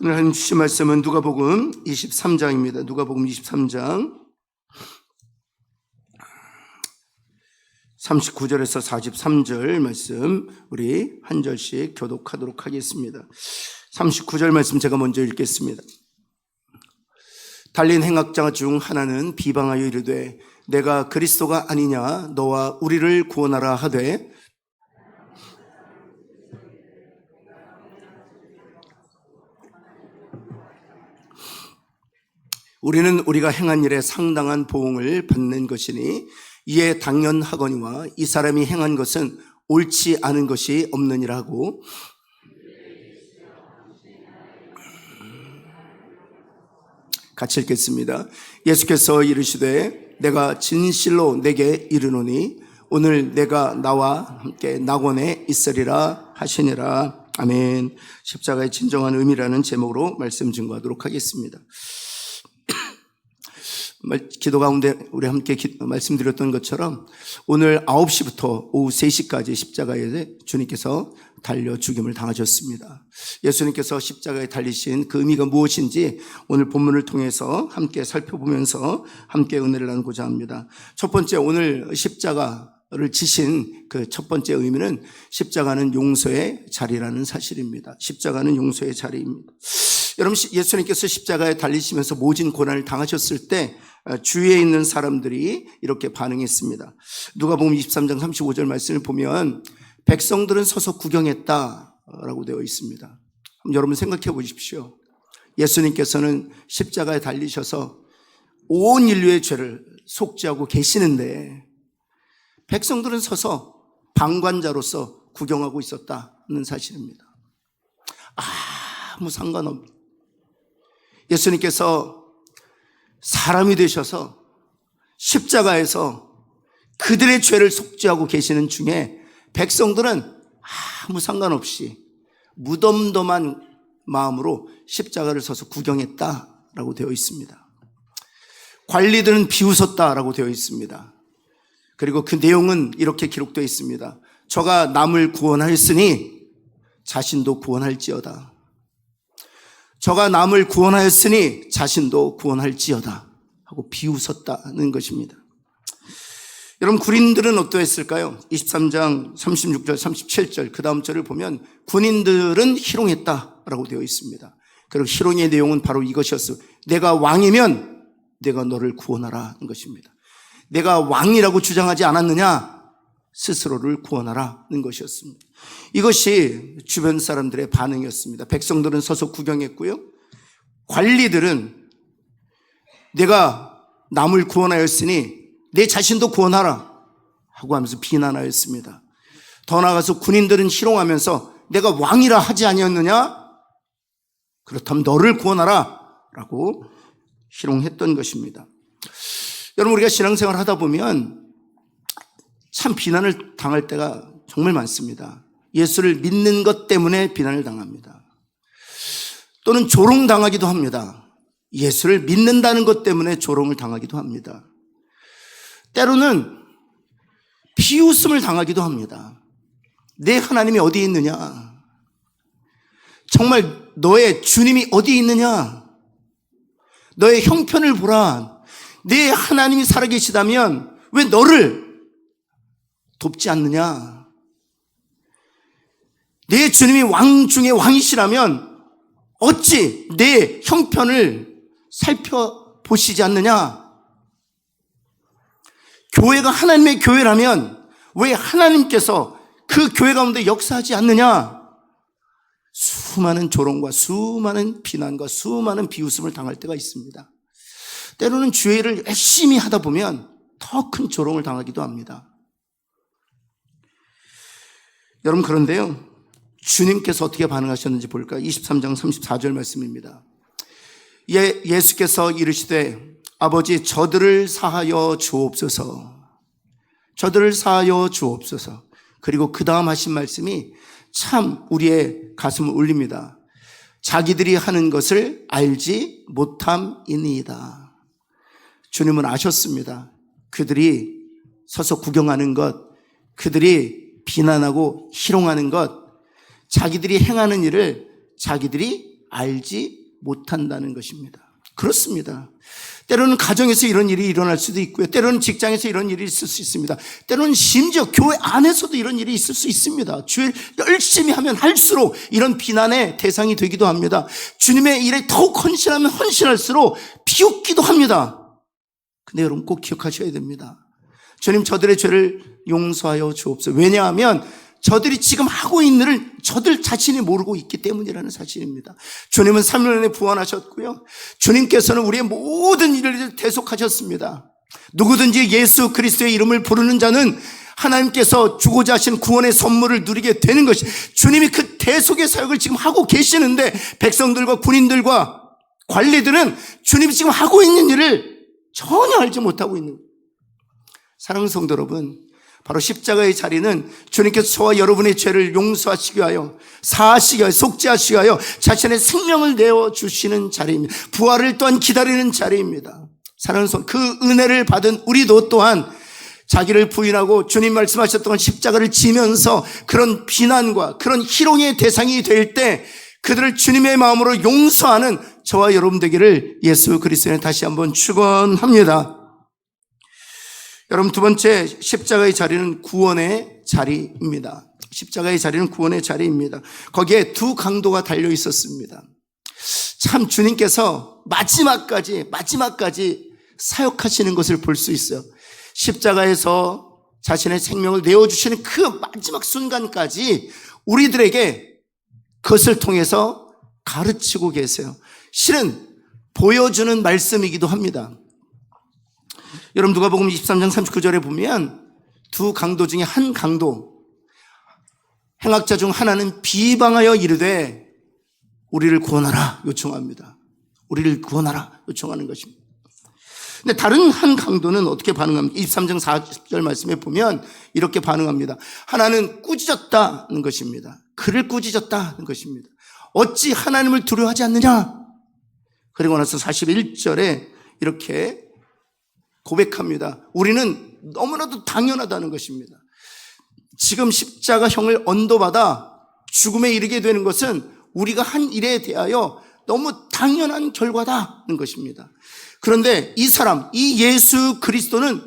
오늘 하나님 주신 말씀은 누가복음 23장입니다. 누가복음 23장 39절에서 43절 말씀 우리 한 절씩 교독하도록 하겠습니다. 39절 말씀 제가 먼저 읽겠습니다. 달린 행악자 중 하나는 비방하여 이르되 내가 그리스도가 아니냐 너와 우리를 구원하라 하되 우리는 우리가 행한 일에 상당한 보응을 받는 것이니 이에 당연하거니와 이 사람이 행한 것은 옳지 않은 것이 없느니라 하고 같이 읽겠습니다. 예수께서 이르시되 내가 진실로 내게 이르노니 오늘 내가 나와 함께 낙원에 있으리라 하시니라. 아멘. 십자가의 진정한 의미라는 제목으로 말씀 증거하도록 하겠습니다. 기도 가운데 우리 함께 말씀드렸던 것처럼 오늘 9시부터 오후 3시까지 십자가에 주님께서 달려 죽임을 당하셨습니다. 예수님께서 십자가에 달리신 그 의미가 무엇인지 오늘 본문을 통해서 함께 살펴보면서 함께 은혜를 나누고자 합니다. 첫 번째, 오늘 십자가를 지신 그 첫 번째 의미는 십자가는 용서의 자리라는 사실입니다. 십자가는 용서의 자리입니다. 여러분, 예수님께서 십자가에 달리시면서 모진 고난을 당하셨을 때 주위에 있는 사람들이 이렇게 반응했습니다. 누가복음 23장 35절 말씀을 보면 백성들은 서서 구경했다라고 되어 있습니다. 여러분 생각해 보십시오. 예수님께서는 십자가에 달리셔서 온 인류의 죄를 속죄하고 계시는데 백성들은 서서 방관자로서 구경하고 있었다는 사실입니다. 아무 상관없는 예수님께서 사람이 되셔서 십자가에서 그들의 죄를 속죄하고 계시는 중에 백성들은 아무 상관없이 무덤덤한 마음으로 십자가를 서서 구경했다라고 되어 있습니다. 관리들은 비웃었다라고 되어 있습니다. 그리고 그 내용은 이렇게 기록되어 있습니다. 저가 남을 구원하였으니 자신도 구원할지어다. 저가 남을 구원하였으니 자신도 구원할지어다 하고 비웃었다는 것입니다. 여러분, 군인들은 어떠했을까요? 23장 36절 37절 그 다음 절을 보면 군인들은 희롱했다라고 되어 있습니다. 그리고 희롱의 내용은 바로 이것이었어요. 내가 왕이면 내가 너를 구원하라는 것입니다. 내가 왕이라고 주장하지 않았느냐? 스스로를 구원하라는 것이었습니다. 이것이 주변 사람들의 반응이었습니다. 백성들은 서서 구경했고요. 관리들은 내가 남을 구원하였으니 내 자신도 구원하라 하고 하면서 비난하였습니다. 더 나아가서 군인들은 희롱하면서 내가 왕이라 하지 아니었느냐? 그렇다면 너를 구원하라 라고 희롱했던 것입니다. 여러분, 우리가 신앙생활을 하다 보면 참 비난을 당할 때가 정말 많습니다. 예수를 믿는 것 때문에 비난을 당합니다. 또는 조롱당하기도 합니다. 예수를 믿는다는 것 때문에 조롱을 당하기도 합니다. 때로는 비웃음을 당하기도 합니다. 내 하나님이 어디 있느냐? 정말 너의 주님이 어디 있느냐? 너의 형편을 보라. 내 하나님이 살아계시다면 왜 너를 돕지 않느냐? 내 주님이 왕 중에 왕이시라면 어찌 내 형편을 살펴보시지 않느냐? 교회가 하나님의 교회라면 왜 하나님께서 그 교회 가운데 역사하지 않느냐? 수많은 조롱과 수많은 비난과 수많은 비웃음을 당할 때가 있습니다. 때로는 주의 일을 열심히 하다 보면 더 큰 조롱을 당하기도 합니다. 여러분, 그런데요, 주님께서 어떻게 반응하셨는지 볼까요? 23장 34절 말씀입니다. 예수께서 이르시되 아버지 저들을 사하여 주옵소서. 저들을 사하여 주옵소서. 그리고 그 다음 하신 말씀이 참 우리의 가슴을 울립니다. 자기들이 하는 것을 알지 못함이니이다. 주님은 아셨습니다. 그들이 서서 구경하는 것, 그들이 비난하고 희롱하는 것, 자기들이 행하는 일을 자기들이 알지 못한다는 것입니다. 그렇습니다. 때로는 가정에서 이런 일이 일어날 수도 있고요. 때로는 직장에서 이런 일이 있을 수 있습니다. 때로는 심지어 교회 안에서도 이런 일이 있을 수 있습니다. 주일 열심히 하면 할수록 이런 비난의 대상이 되기도 합니다. 주님의 일에 더욱 헌신하면 헌신할수록 비웃기도 합니다. 근데 여러분 꼭 기억하셔야 됩니다. 주님, 저들의 죄를 용서하여 주옵소서. 왜냐하면 저들이 지금 하고 있는 일을 저들 자신이 모르고 있기 때문이라는 사실입니다. 주님은 3년 안에 부활하셨고요. 주님께서는 우리의 모든 일을 대속하셨습니다. 누구든지 예수 그리스도의 이름을 부르는 자는 하나님께서 주고자 하신 구원의 선물을 누리게 되는 것이, 주님이 그 대속의 사역을 지금 하고 계시는데 백성들과 군인들과 관리들은 주님이 지금 하고 있는 일을 전혀 알지 못하고 있는 거예요. 사랑하는 성도 여러분, 바로 십자가의 자리는 주님께서 저와 여러분의 죄를 용서하시기 위하여, 사하시기 위하여, 속죄하시기 위하여 자신의 생명을 내어주시는 자리입니다. 부활을 또한 기다리는 자리입니다. 사랑하는 성도, 그 은혜를 받은 우리도 또한 자기를 부인하고 주님 말씀하셨던 십자가를 지면서 그런 비난과 그런 희롱의 대상이 될 때 그들을 주님의 마음으로 용서하는 저와 여러분 되기를 예수 그리스도에 다시 한번 축원합니다. 여러분, 두 번째, 십자가의 자리는 구원의 자리입니다. 십자가의 자리는 구원의 자리입니다. 거기에 두 강도가 달려 있었습니다. 참 주님께서 마지막까지 사역하시는 것을 볼 수 있어요. 십자가에서 자신의 생명을 내어주시는 그 마지막 순간까지 우리들에게 그것을 통해서 가르치고 계세요. 실은 보여주는 말씀이기도 합니다. 여러분, 누가복음 23장 39절에 보면 두 강도 중에 한 강도, 행악자 중 하나는 비방하여 이르되 우리를 구원하라 요청합니다. 우리를 구원하라 요청하는 것입니다. 근데 다른 한 강도는 어떻게 반응합니까? 23장 40절 말씀에 보면 이렇게 반응합니다. 하나는 꾸짖었다는 것입니다. 그를 꾸짖었다는 것입니다. 어찌 하나님을 두려워하지 않느냐? 그리고 나서 41절에 이렇게 고백합니다. 우리는 너무나도 당연하다는 것입니다. 지금 십자가형을 언도받아 죽음에 이르게 되는 것은 우리가 한 일에 대하여 너무 당연한 결과다는 것입니다. 그런데 이 사람, 이 예수 그리스도는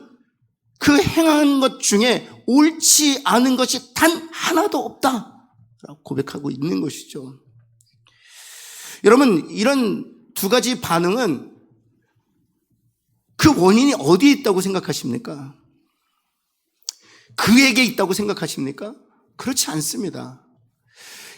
그 행한 것 중에 옳지 않은 것이 단 하나도 없다라고 고백하고 있는 것이죠. 여러분, 이런 두 가지 반응은 그 원인이 어디에 있다고 생각하십니까? 그에게 있다고 생각하십니까? 그렇지 않습니다.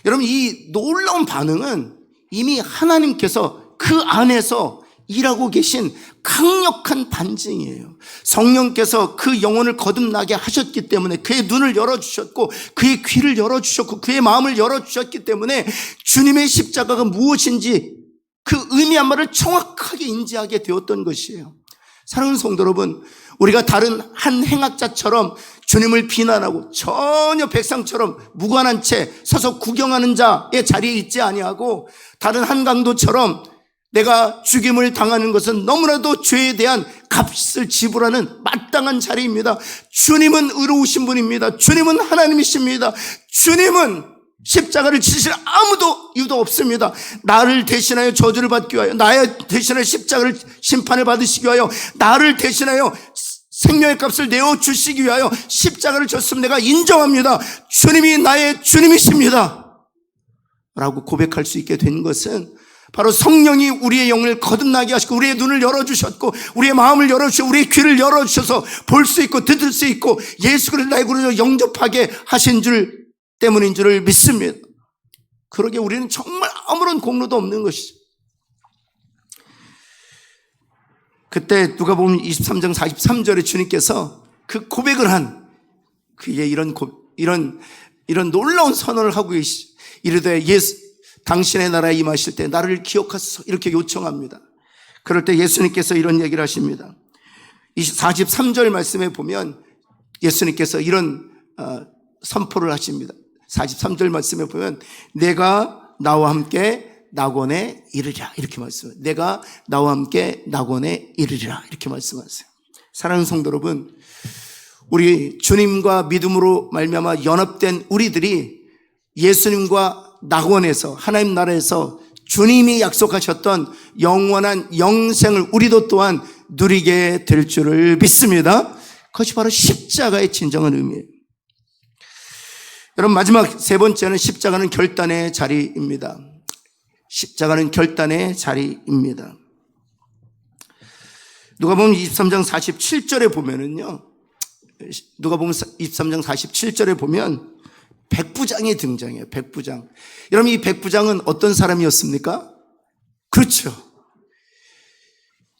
여러분, 이 놀라운 반응은 이미 하나님께서 그 안에서 일하고 계신 강력한 반증이에요. 성령께서 그 영혼을 거듭나게 하셨기 때문에, 그의 눈을 열어주셨고 그의 귀를 열어주셨고 그의 마음을 열어주셨기 때문에 주님의 십자가가 무엇인지 그 의미한 말을 정확하게 인지하게 되었던 것이에요. 사랑하는 성도 여러분, 우리가 다른 한 행악자처럼 주님을 비난하고 전혀 백성처럼 무관한 채 서서 구경하는 자의 자리에 있지 아니하고, 다른 한 강도처럼 내가 죽임을 당하는 것은 너무나도 죄에 대한 값을 지불하는 마땅한 자리입니다. 주님은 의로우신 분입니다. 주님은 하나님이십니다. 주님은 십자가를 지실 아무도 이유도 없습니다. 나를 대신하여 저주를 받기 위하여, 나를 대신하여 십자가를 심판을 받으시기 위하여, 나를 대신하여 생명의 값을 내어주시기 위하여 십자가를 졌음을 내가 인정합니다. 주님이 나의 주님이십니다 라고 고백할 수 있게 된 것은 바로 성령이 우리의 영을 거듭나게 하시고 우리의 눈을 열어주셨고 우리의 마음을 열어주시고 우리의 귀를 열어주셔서 볼 수 있고 들을 수 있고 예수 그리스도 나의 구주로 영접하게 하신 줄 때문인 줄을 믿습니다. 그러기에 우리는 정말 아무런 공로도 없는 것이죠. 그때 누가복음 23장 43절에 주님께서 그 고백을 한 그의 이런 놀라운 선언을 하고 계시죠. 이르되 당신의 나라에 임하실 때 나를 기억하소서 이렇게 요청합니다. 그럴 때 예수님께서 이런 얘기를 하십니다. 43절 말씀에 보면 예수님께서 이런 선포를 하십니다. 43절 말씀에 보면 내가 나와 함께 낙원에 이르리라 이렇게 말씀해요. 내가 나와 함께 낙원에 이르리라 이렇게 말씀하세요. 사랑하는 성도 여러분, 우리 주님과 믿음으로 말미암아 연합된 우리들이 예수님과 낙원에서, 하나님 나라에서 주님이 약속하셨던 영원한 영생을 우리도 또한 누리게 될 줄을 믿습니다. 그것이 바로 십자가의 진정한 의미예요. 여러분, 마지막 세 번째는 십자가는 결단의 자리입니다. 십자가는 결단의 자리입니다. 누가복음 23장 47절에 보면은요, 누가복음 23장 47절에 보면 백부장이 등장해요. 백부장. 여러분, 이 백부장은 어떤 사람이었습니까? 그렇죠.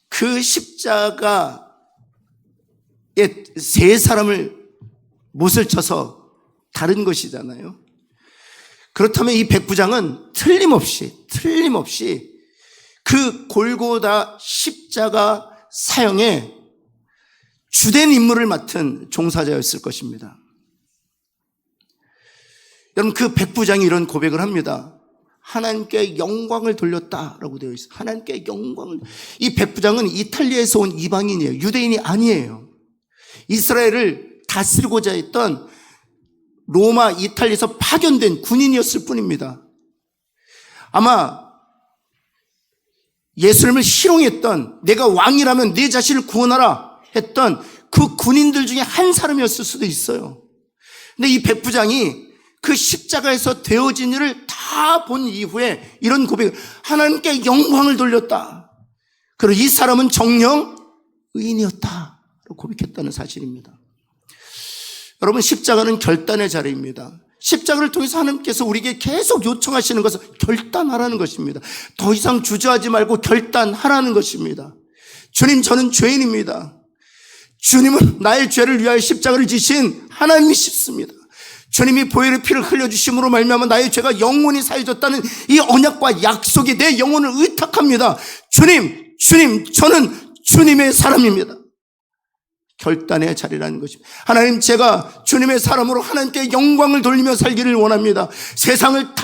그 십자가에 세 사람을 못을 쳐서 다른 것이잖아요. 그렇다면 이 백부장은 틀림없이 그 골고다 십자가 사형에 주된 임무를 맡은 종사자였을 것입니다. 여러분, 그 백부장이 이런 고백을 합니다. 하나님께 영광을 돌렸다라고 되어 있어요. 하나님께 영광을. 이 백부장은 이탈리아에서 온 이방인이에요. 유대인이 아니에요. 이스라엘을 다스리고자 했던 로마, 이탈리아에서 파견된 군인이었을 뿐입니다. 아마 예수님을 희롱했던, 내가 왕이라면 내 자신을 구원하라 했던 그 군인들 중에 한 사람이었을 수도 있어요. 근데 이 백부장이 그 십자가에서 되어진 일을 다 본 이후에 이런 고백을, 하나님께 영광을 돌렸다. 그리고 이 사람은 정녕 의인이었다 고백했다는 사실입니다. 여러분, 십자가는 결단의 자리입니다. 십자가를 통해서 하나님께서 우리에게 계속 요청하시는 것은 결단하라는 것입니다. 더 이상 주저하지 말고 결단하라는 것입니다. 주님, 저는 죄인입니다. 주님은 나의 죄를 위하여 십자가를 지신 하나님이십니다. 주님이 보혈의 피를 흘려주심으로 말미암아 나의 죄가 영원히 사해졌다는 이 언약과 약속이 내 영혼을 의탁합니다. 주님, 저는 주님의 사람입니다. 결단의 자리라는 것입니다. 하나님, 제가 주님의 사람으로 하나님께 영광을 돌리며 살기를 원합니다. 세상을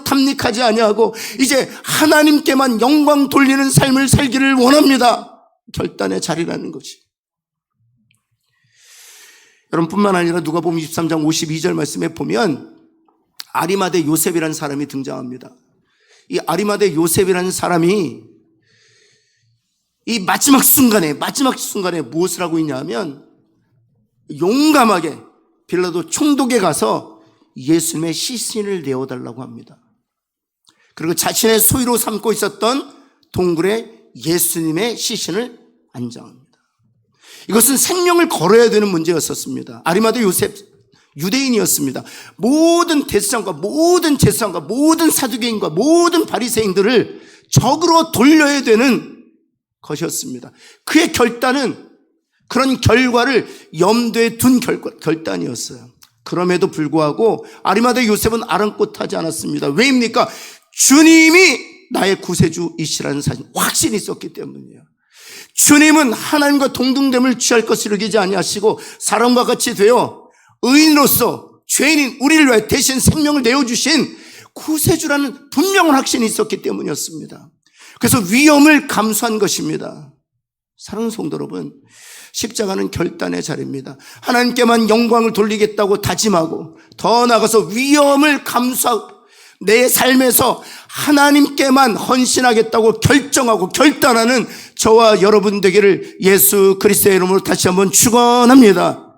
탐닉하지 아니하고 이제 하나님께만 영광 돌리는 삶을 살기를 원합니다. 결단의 자리라는 것이. 여러분, 뿐만 아니라 누가복음 23장 52절 말씀에 보면 아리마대 요셉이라는 사람이 등장합니다. 이 아리마대 요셉이라는 사람이 이 마지막 순간에 무엇을 하고 있냐 하면 용감하게 빌라도 총독에 가서 예수님의 시신을 내어달라고 합니다. 그리고 자신의 소유로 삼고 있었던 동굴에 예수님의 시신을 안장합니다. 이것은 생명을 걸어야 되는 문제였었습니다. 아리마대 요셉, 유대인이었습니다. 모든 대제사장과 모든 제사장과 모든 사두개인과 모든 바리새인들을 적으로 돌려야 되는 것이었습니다. 그의 결단은 그런 결과를 염두에 둔 결단이었어요. 그럼에도 불구하고 아리마대 요셉은 아랑곳하지 않았습니다. 왜입니까? 주님이 나의 구세주이시라는 사실, 확신이 있었기 때문이에요. 주님은 하나님과 동등됨을 취할 것을 여기지 아니하시고 사람과 같이 되어 의인으로서 죄인인 우리를 위해 대신 생명을 내어주신 구세주라는 분명한 확신이 있었기 때문이었습니다. 그래서 위험을 감수한 것입니다. 사랑하는 성도 여러분, 십자가는 결단의 자리입니다. 하나님께만 영광을 돌리겠다고 다짐하고 더 나아가서 위험을 감수하고 내 삶에서 하나님께만 헌신하겠다고 결정하고 결단하는 저와 여러분 되기를 예수 그리스도의 이름으로 다시 한번 축원합니다.